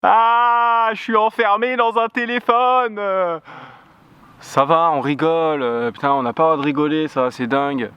Ah, je suis enfermé dans un téléphone. Ça va, on rigole. Putain, on n'a pas le droit de rigoler, ça, c'est dingue.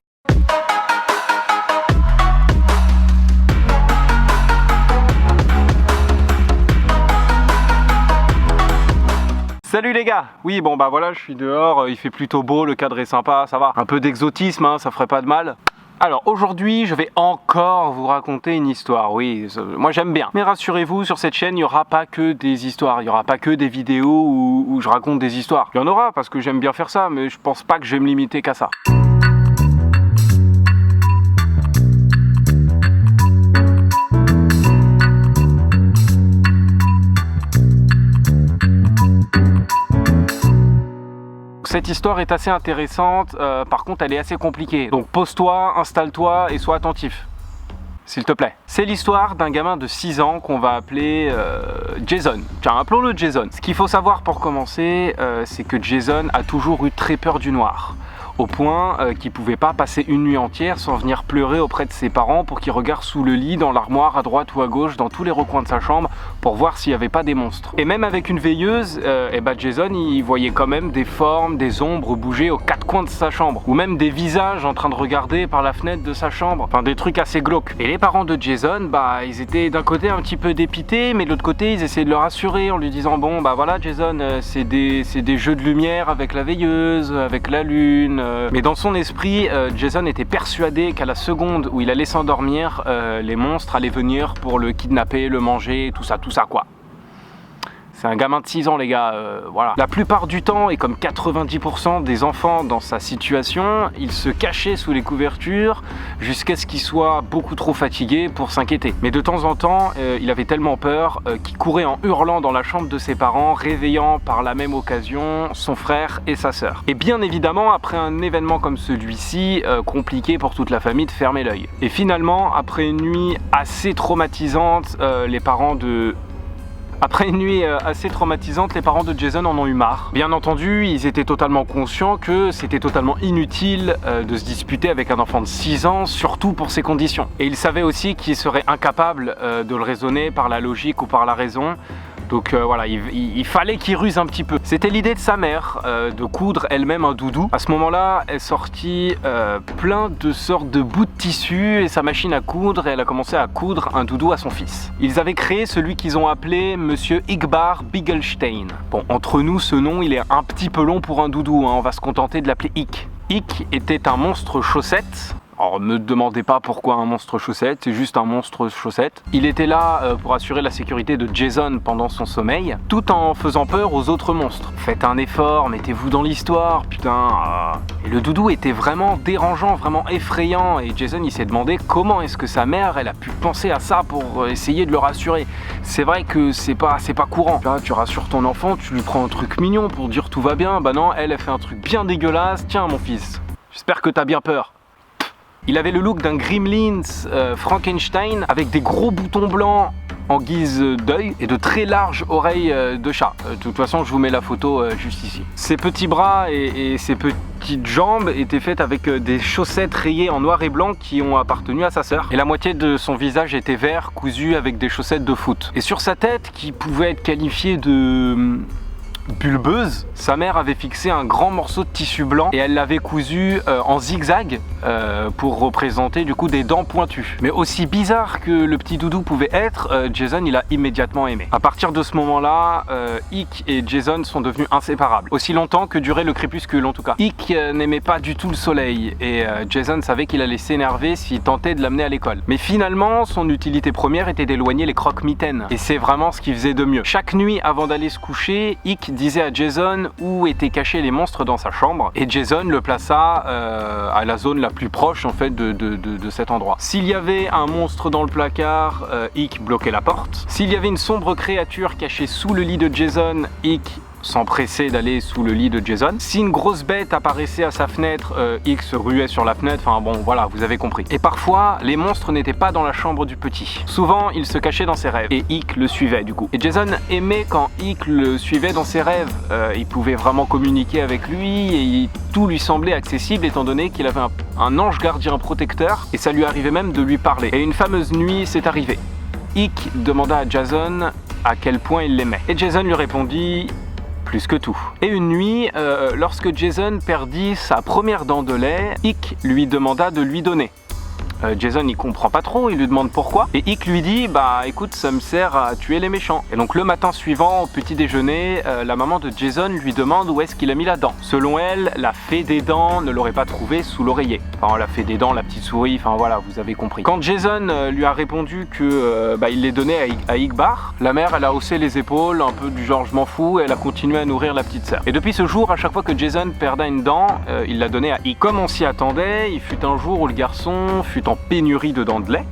Salut les gars. Oui, bon bah voilà, je suis dehors, il fait plutôt beau, le cadre est sympa, ça va. Un peu d'exotisme, hein, ça ferait pas de mal. Alors aujourd'hui, je vais encore vous raconter une histoire, oui, moi j'aime bien. Mais rassurez-vous, sur cette chaîne, il n'y aura pas que des histoires, il n'y aura pas que des vidéos où je raconte des histoires. Il y en aura parce que j'aime bien faire ça, mais je pense pas que je vais me limiter qu'à ça. Cette histoire est assez intéressante, par contre elle est assez compliquée. Donc pose-toi, installe-toi et sois attentif, s'il te plaît. C'est l'histoire d'un gamin de 6 ans qu'on va appeler Jason. Tiens, appelons-le Jason. Ce qu'il faut savoir pour commencer, c'est que Jason a toujours eu très peur du noir. Au point qu'il ne pouvait pas passer une nuit entière sans venir pleurer auprès de ses parents pour qu'ils regardent sous le lit, dans l'armoire, à droite ou à gauche, dans tous les recoins de sa chambre pour voir s'il n'y avait pas des monstres. Et même avec une veilleuse, Jason il voyait quand même des formes, des ombres bouger aux quatre coins de sa chambre, ou même des visages en train de regarder par la fenêtre de sa chambre, enfin des trucs assez glauques. Et les parents de Jason, ils étaient d'un côté un petit peu dépités, mais de l'autre côté ils essayaient de le rassurer en lui disant bon voilà Jason, c'est des jeux de lumière avec la veilleuse, avec la lune. Mais dans son esprit, Jason était persuadé qu'à la seconde où il allait s'endormir, les monstres allaient venir pour le kidnapper, le manger, tout ça quoi. C'est un gamin de 6 ans les gars, voilà. La plupart du temps, et comme 90% des enfants dans sa situation, il se cachait sous les couvertures jusqu'à ce qu'il soit beaucoup trop fatigué pour s'inquiéter. Mais de temps en temps, il avait tellement peur qu'il courait en hurlant dans la chambre de ses parents, réveillant par la même occasion son frère et sa sœur. Et bien évidemment, après un événement comme celui-ci, compliqué pour toute la famille de fermer l'œil. Et finalement, après une nuit assez traumatisante, Après une nuit assez traumatisante, les parents de Jason en ont eu marre. Bien entendu, ils étaient totalement conscients que c'était totalement inutile de se disputer avec un enfant de 6 ans, surtout pour ces conditions. Et ils savaient aussi qu'ils seraient incapables de le raisonner par la logique ou par la raison. Donc voilà, il fallait qu'il ruse un petit peu. C'était l'idée de sa mère de coudre elle-même un doudou. À ce moment-là, elle sortit plein de sortes de bouts de tissu et sa machine à coudre, et elle a commencé à coudre un doudou à son fils. Ils avaient créé celui qu'ils ont appelé Monsieur Igbar Biggelstein. Bon, entre nous, ce nom, il est un petit peu long pour un doudou, hein. On va se contenter de l'appeler Ick. Ick était un monstre chaussette. Alors, ne me demandez pas pourquoi un monstre chaussette, c'est juste un monstre chaussette. Il était là pour assurer la sécurité de Jason pendant son sommeil, tout en faisant peur aux autres monstres. Faites un effort, mettez-vous dans l'histoire, putain. Et le doudou était vraiment dérangeant, vraiment effrayant, et Jason il s'est demandé comment est-ce que sa mère elle a pu penser à ça pour essayer de le rassurer. C'est vrai que c'est pas courant. Là, tu rassures ton enfant, tu lui prends un truc mignon pour dire tout va bien. Bah non, elle fait un truc bien dégueulasse. Tiens mon fils, j'espère que t'as bien peur. Il avait le look d'un Gremlins Frankenstein avec des gros boutons blancs en guise d'œil et de très larges oreilles de chat. De toute façon, je vous mets la photo juste ici. Ses petits bras et ses petites jambes étaient faites avec des chaussettes rayées en noir et blanc qui ont appartenu à sa sœur. Et la moitié de son visage était vert, cousu avec des chaussettes de foot. Et sur sa tête, qui pouvait être qualifiée de bulbeuse, sa mère avait fixé un grand morceau de tissu blanc et elle l'avait cousu en zigzag pour représenter du coup des dents pointues. Mais aussi bizarre que le petit doudou pouvait être, Jason il a immédiatement aimé. À partir de ce moment-là, Ick et Jason sont devenus inséparables. Aussi longtemps que durait le crépuscule en tout cas. Ick n'aimait pas du tout le soleil et Jason savait qu'il allait s'énerver s'il tentait de l'amener à l'école. Mais finalement, son utilité première était d'éloigner les croque-mitaines. Et c'est vraiment ce qu'il faisait de mieux. Chaque nuit avant d'aller se coucher, Ick disait à Jason où étaient cachés les monstres dans sa chambre et Jason le plaça à la zone la plus proche en fait de cet endroit. S'il y avait un monstre dans le placard, Ick bloquait la porte. S'il y avait une sombre créature cachée sous le lit de Jason, Ick s'empressait d'aller sous le lit de Jason. Si une grosse bête apparaissait à sa fenêtre, Ick se ruait sur la fenêtre, enfin bon voilà, vous avez compris. Et parfois, les monstres n'étaient pas dans la chambre du petit. Souvent, il se cachait dans ses rêves et Ick le suivait du coup. Et Jason aimait quand Ick le suivait dans ses rêves. Il pouvait vraiment communiquer avec lui et tout lui semblait accessible étant donné qu'il avait un ange gardien protecteur et ça lui arrivait même de lui parler. Et une fameuse nuit, c'est arrivé. Ick demanda à Jason à quel point il l'aimait. Et Jason lui répondit plus que tout. Et une nuit, lorsque Jason perdit sa première dent de lait, Ikk lui demanda de lui donner. Jason il comprend pas trop, il lui demande pourquoi et Ikk lui dit bah écoute ça me sert à tuer les méchants. Et donc le matin suivant au petit déjeuner, la maman de Jason lui demande où est-ce qu'il a mis la dent. Selon elle, la fée des dents ne l'aurait pas trouvé sous l'oreiller. Enfin la fée des dents, la petite souris, enfin voilà vous avez compris. Quand Jason lui a répondu que il les donnait à Igbar, la mère elle a haussé les épaules un peu du genre je m'en fous et elle a continué à nourrir la petite sœur. Et depuis ce jour, à chaque fois que Jason perdait une dent, il la donnait à Ikk. Comme on s'y attendait, il fut un jour où le garçon fut en pénurie de dents de lait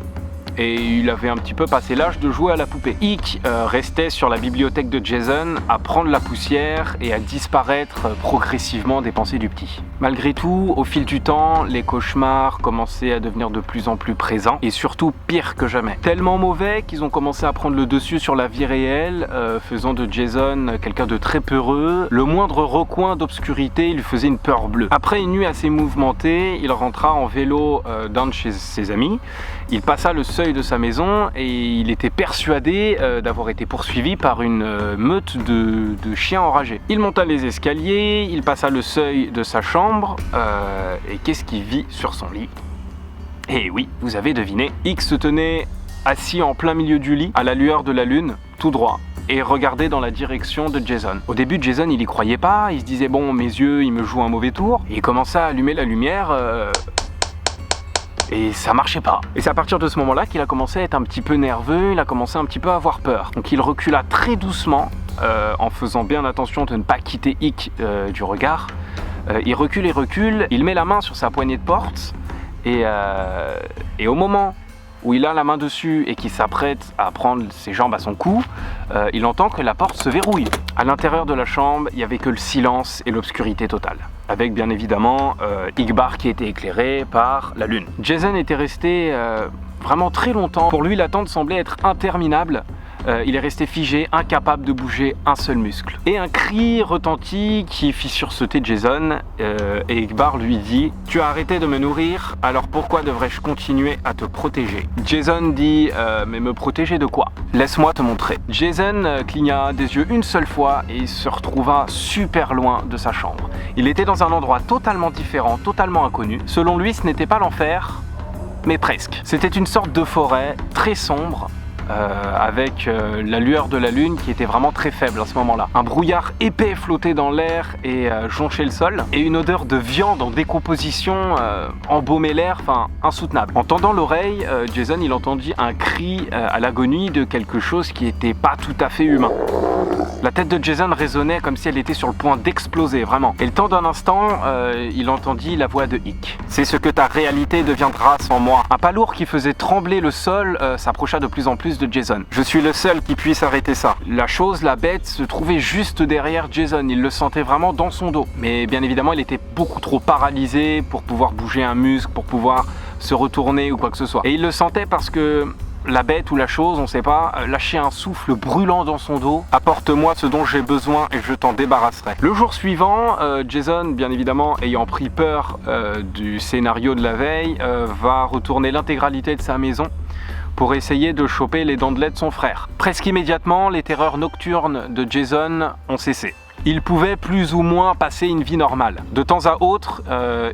et il avait un petit peu passé l'âge de jouer à la poupée. Ikk restait sur la bibliothèque de Jason à prendre la poussière et à disparaître progressivement des pensées du petit. Malgré tout, au fil du temps, les cauchemars commençaient à devenir de plus en plus présents et surtout pire que jamais. Tellement mauvais qu'ils ont commencé à prendre le dessus sur la vie réelle, faisant de Jason quelqu'un de très peureux. Le moindre recoin d'obscurité lui faisait une peur bleue. Après une nuit assez mouvementée, il rentra en vélo d'un de chez ses amis. Il passa le seuil de sa maison et il était persuadé d'avoir été poursuivi par une meute de chiens enragés. Il monta les escaliers, il passa le seuil de sa chambre et qu'est-ce qu'il vit sur son lit? Eh oui, vous avez deviné, Ikk se tenait assis en plein milieu du lit à la lueur de la lune, tout droit, et regardait dans la direction de Jason. Au début, Jason il y croyait pas, il se disait bon mes yeux ils me jouent un mauvais tour, et il commença à allumer la lumière et ça marchait pas. Et c'est à partir de ce moment-là qu'il a commencé à être un petit peu nerveux, il a commencé un petit peu à avoir peur. Donc il recula très doucement, en faisant bien attention de ne pas quitter Ikk du regard. Il recule, il met la main sur sa poignée de porte, et au moment où il a la main dessus et qu'il s'apprête à prendre ses jambes à son cou, il entend que la porte se verrouille. À l'intérieur de la chambre, il n'y avait que le silence et l'obscurité totale, avec bien évidemment Igbar qui était éclairé par la lune. Jason était resté vraiment très longtemps. Pour lui, l'attente semblait être interminable. Il est resté figé, incapable de bouger un seul muscle. Et un cri retentit qui fit sursauter Jason, et Igbar lui dit « Tu as arrêté de me nourrir, alors pourquoi devrais-je continuer à te protéger ?» Jason dit « Mais me protéger de quoi? Laisse-moi te montrer. » Jason cligna des yeux une seule fois et se retrouva super loin de sa chambre. Il était dans un endroit totalement différent, totalement inconnu. Selon lui, ce n'était pas l'enfer, mais presque. C'était une sorte de forêt très sombre, avec la lueur de la lune qui était vraiment très faible à ce moment-là. Un brouillard épais flottait dans l'air et jonchait le sol, et une odeur de viande en décomposition embaumait l'air, enfin insoutenable. En tendant l'oreille, Jason il entendit un cri à l'agonie de quelque chose qui était pas tout à fait humain. La tête de Jason résonnait comme si elle était sur le point d'exploser, vraiment. Et le temps d'un instant, il entendit la voix de Ikk. « C'est ce que ta réalité deviendra sans moi. » Un pas lourd qui faisait trembler le sol s'approcha de plus en plus de Jason. « Je suis le seul qui puisse arrêter ça. » La chose, la bête, se trouvait juste derrière Jason. Il le sentait vraiment dans son dos. Mais bien évidemment, il était beaucoup trop paralysé pour pouvoir bouger un muscle, pour pouvoir se retourner ou quoi que ce soit. Et il le sentait parce que la bête ou la chose, on sait pas, lâchait un souffle brûlant dans son dos. « Apporte-moi ce dont j'ai besoin et je t'en débarrasserai. » Le jour suivant, Jason, bien évidemment, ayant pris peur du scénario de la veille, va retourner l'intégralité de sa maison pour essayer de choper les dents de lait de son frère. Presque immédiatement, les terreurs nocturnes de Jason ont cessé. Il pouvait plus ou moins passer une vie normale. De temps à autre,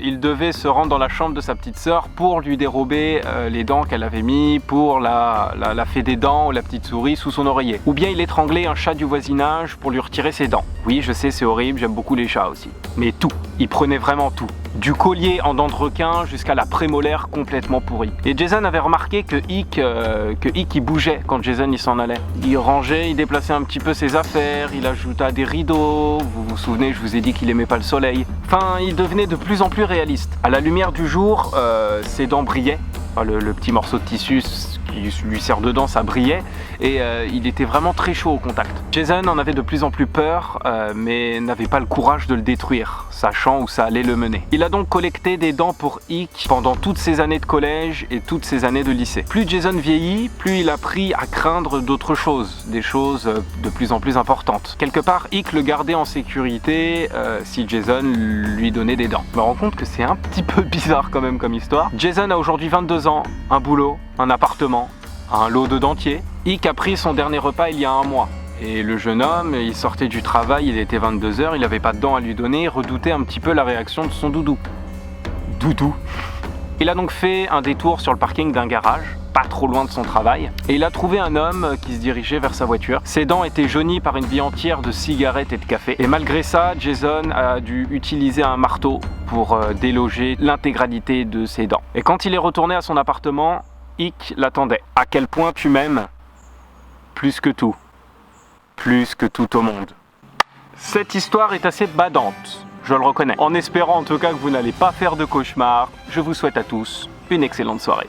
il devait se rendre dans la chambre de sa petite sœur pour lui dérober les dents qu'elle avait mis, pour la fée des dents ou la petite souris sous son oreiller. Ou bien il étranglait un chat du voisinage pour lui retirer ses dents. Oui, je sais, c'est horrible, j'aime beaucoup les chats aussi. Mais tout, il prenait vraiment tout. Du collier en dents de requin jusqu'à la prémolaire complètement pourrie. Et Jason avait remarqué que Ikk il bougeait quand Jason il s'en allait. Il rangeait, il déplaçait un petit peu ses affaires, il ajouta des rideaux. Vous vous souvenez, je vous ai dit qu'il aimait pas le soleil. Enfin, il devenait de plus en plus réaliste. À la lumière du jour, ses dents brillaient. Enfin, le petit morceau de tissu qui lui sert dedans, ça brillait. Et il était vraiment très chaud au contact. Jason en avait de plus en plus peur, mais n'avait pas le courage de le détruire, sachant où ça allait le mener. Il a donc collecté des dents pour Ikk pendant toutes ses années de collège et toutes ses années de lycée. Plus Jason vieillit, plus il a appris à craindre d'autres choses, des choses de plus en plus importantes. Quelque part, Ikk le gardait en sécurité si Jason lui donnait des dents. Je me rends compte que c'est un petit peu bizarre quand même comme histoire. Jason a aujourd'hui 22 ans, un boulot, un appartement, un lot de dentiers. Hick a pris son dernier repas il y a 1 mois. Et le jeune homme, il sortait du travail, il était 22h, il n'avait pas de dents à lui donner, il redoutait un petit peu la réaction de son doudou. Doudou. Il a donc fait un détour sur le parking d'un garage, pas trop loin de son travail, et il a trouvé un homme qui se dirigeait vers sa voiture. Ses dents étaient jaunies par une vie entière de cigarettes et de café. Et malgré ça, Jason a dû utiliser un marteau pour déloger l'intégralité de ses dents. Et quand il est retourné à son appartement, Hick l'attendait. À quel point tu m'aimes? Plus que tout. Plus que tout au monde. Cette histoire est assez badante, je le reconnais. En espérant en tout cas que vous n'allez pas faire de cauchemar, je vous souhaite à tous une excellente soirée.